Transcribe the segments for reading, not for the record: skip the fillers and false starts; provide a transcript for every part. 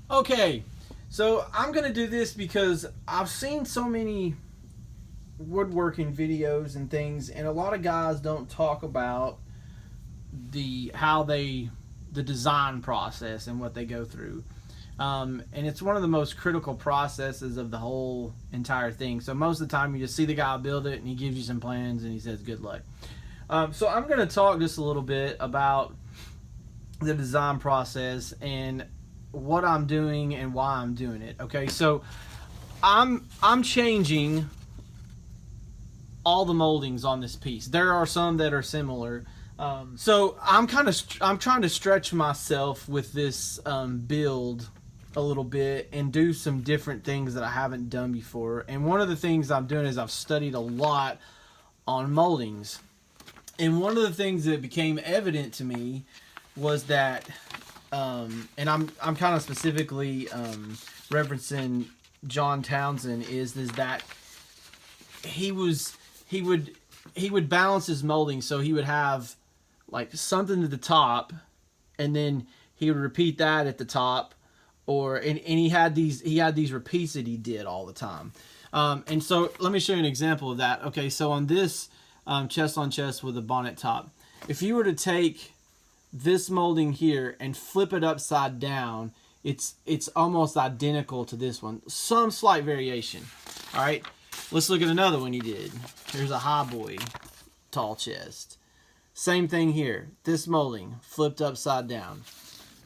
Okay, so I'm gonna do this because I've seen so many woodworking videos and things, and a lot of guys don't talk about the how they the design process and what they go through. And it's one of the most critical processes of the whole entire thing. So most of the time, you just see the guy build it, and he gives you some plans, and he says, "Good luck." So I'm going to talk just a little bit about the design process and what I'm doing and why I'm doing it. Okay, so I'm changing all the moldings on this piece. There are some that are similar. So I'm trying to stretch myself with this build a little bit and do some different things that I haven't done before. And one of the things I'm doing is I've studied a lot on moldings. And one of the things that became evident to me was that, and I'm kind of specifically referencing John Townsend, is that he was he would balance his molding, so he would have like something at the top, and then he would repeat that at the top, and he had these repeats that he did all the time. And so let me show you an example of that. Okay, so on this chest on chest with a bonnet top, if you were to take this molding here and flip it upside down, it's almost identical to this one. Some slight variation. All right, let's look at another one he did. Here's a highboy tall chest. Same thing here. This molding flipped upside down.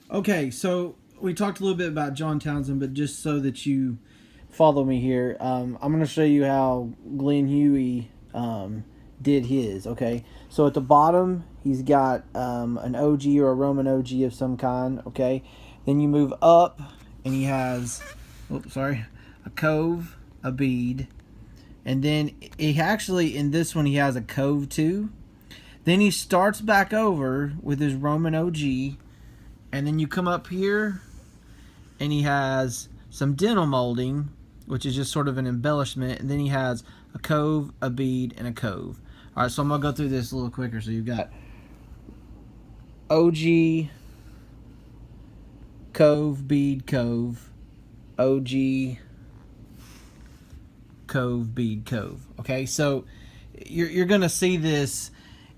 Okay, so we talked a little bit about John Townsend, but just so that you follow me here, I'm going to show you how Glenn Huey did his. Okay, so at the bottom, he's got an OG or a Roman OG of some kind. Okay, then you move up, and he has, a cove, a bead, and then he actually in this one he has a cove too. Then he starts back over with his Roman OG, and then you come up here, and he has some dental molding, which is just sort of an embellishment, and then he has a cove, a bead, and a cove. All right, so I'm gonna go through this a little quicker. So you've got OG, cove, bead, cove, OG, cove, bead, cove. Okay, so you're gonna see this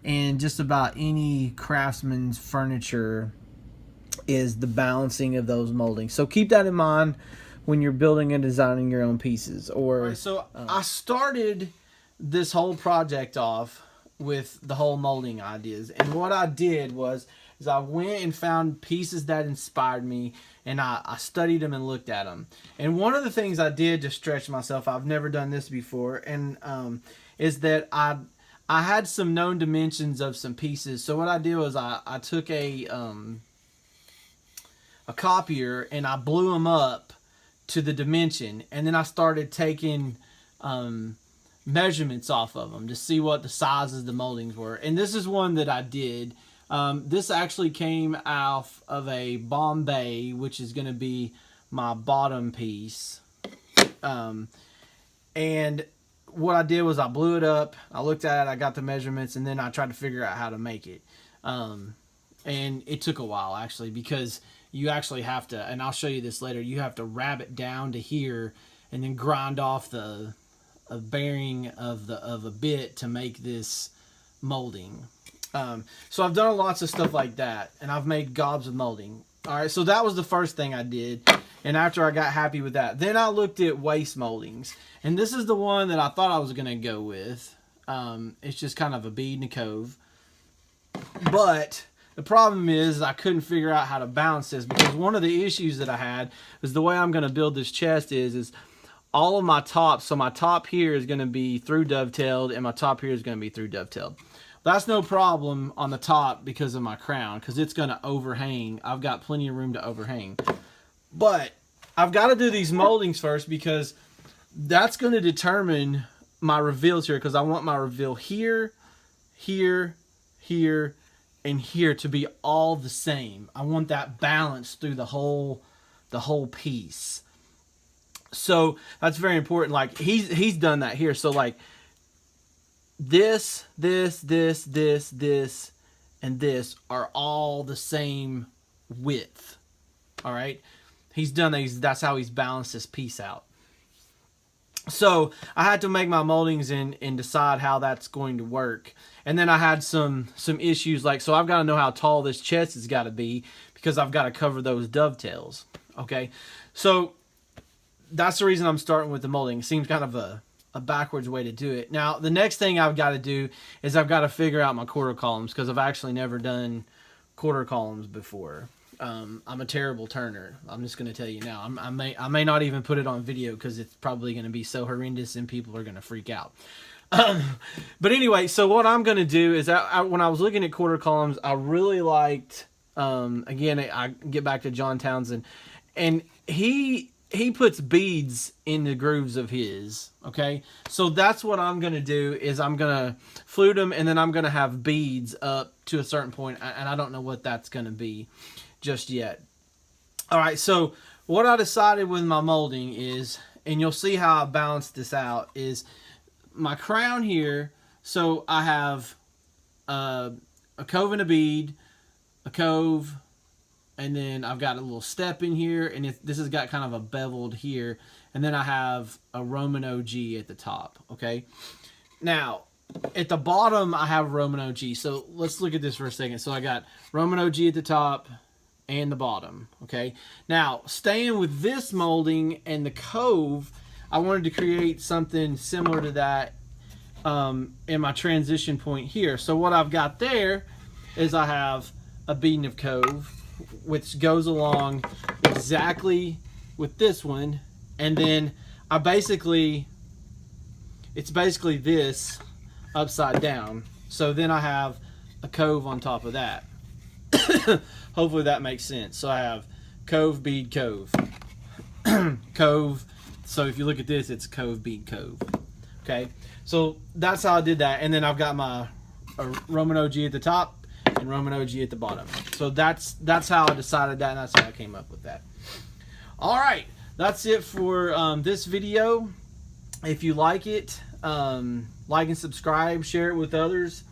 in just about any craftsman's furniture, is the balancing of those moldings. So keep that in mind when you're building and designing your own pieces. Or right, so I started this whole project off with the whole molding ideas, and what I did was is I went and found pieces that inspired me, and I studied them and looked at them. And one of the things I did to stretch myself, I've never done this before, and is that I had some known dimensions of some pieces. So what I did was I took a copier and I blew them up to the dimension, and then I started taking measurements off of them to see what the sizes of the moldings were. And this is one that I did. This actually came off of a Bombay, which is going to be my bottom piece. And what I did was I blew it up, I looked at it, I got the measurements, and then I tried to figure out how to make it. And it took a while, actually, because you actually have to, and I'll show you this later, you have to wrap it down to here and then grind off the a bearing of a bit to make this molding. So I've done lots of stuff like that, and I've made gobs of molding. All right, so that was the first thing I did, and after I got happy with that, then I looked at waist moldings, and this is the one that I thought I was going to go with. It's just kind of a bead and a cove, but the problem is I couldn't figure out how to balance this, because one of the issues that I had was the way I'm going to build this chest is all of my tops. So my top here is going to be through dovetailed, and my top here is going to be through dovetailed. That's no problem on the top because of my crown, because it's going to overhang. I've got plenty of room to overhang. But I've got to do these moldings first, because that's going to determine my reveals here, because I want my reveal here, here, here, and here to be all the same. I want that balance through the whole piece. So that's very important. Like he's done that here. So like this, and this are all the same width. All right. he's done that. That's how he's balanced his piece out. So I had to make my moldings and decide how that's going to work. And then I had some issues, like, so I've got to know how tall this chest has got to be, because I've got to cover those dovetails. Okay, so that's the reason I'm starting with the molding. It seems kind of a backwards way to do it. Now, the next thing I've got to do is I've got to figure out my quarter columns, because I've actually never done quarter columns before. I'm a terrible turner. I'm just going to tell you now. I may not even put it on video, because it's probably going to be so horrendous and people are going to freak out. But anyway, so what I'm going to do is, when I was looking at quarter columns, I really liked, again, I get back to John Townsend, and he puts beads in the grooves of his, okay? So that's what I'm going to do, is I'm going to flute them, and then I'm going to have beads up to a certain point, and I don't know what that's going to be just yet. All right, so what I decided with my molding is, and you'll see how I balanced this out, is my crown here. So I have a cove and a bead, a cove, and then I've got a little step in here, and this has got kind of a beveled here, and then I have a Roman OG at the top, okay? Now, at the bottom, I have Roman OG. So let's look at this for a second. So I got Roman OG at the top and the bottom, okay? Now, staying with this molding and the cove, I wanted to create something similar to that in my transition point here. So what I've got there is I have a beading of cove, which goes along exactly with this one, and then it's basically this upside down. So then I have a cove on top of that. Hopefully that makes sense. So I have cove, bead, cove. Cove. So if you look at this, it's cove, bead, cove. Okay, so that's how I did that. And then I've got my Roman OG at the top and Roman OG at the bottom. So that's how I decided that, and that's how I came up with that. All right, that's it for this video. If you like it, like and subscribe, share it with others.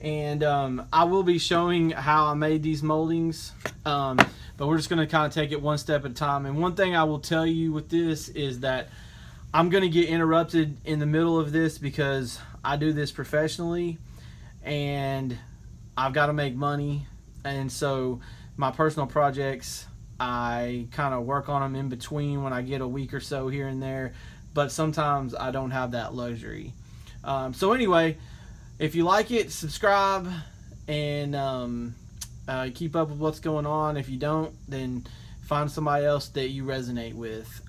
And I will be showing how I made these moldings, but we're just going to kind of take it one step at a time. And one thing I will tell you with this is that I'm going to get interrupted in the middle of this, because I do this professionally and I've got to make money. And so my personal projects, I kind of work on them in between when I get a week or so here and there, but sometimes I don't have that luxury. So anyway, if you like it, subscribe and keep up with what's going on. If you don't, then find somebody else that you resonate with.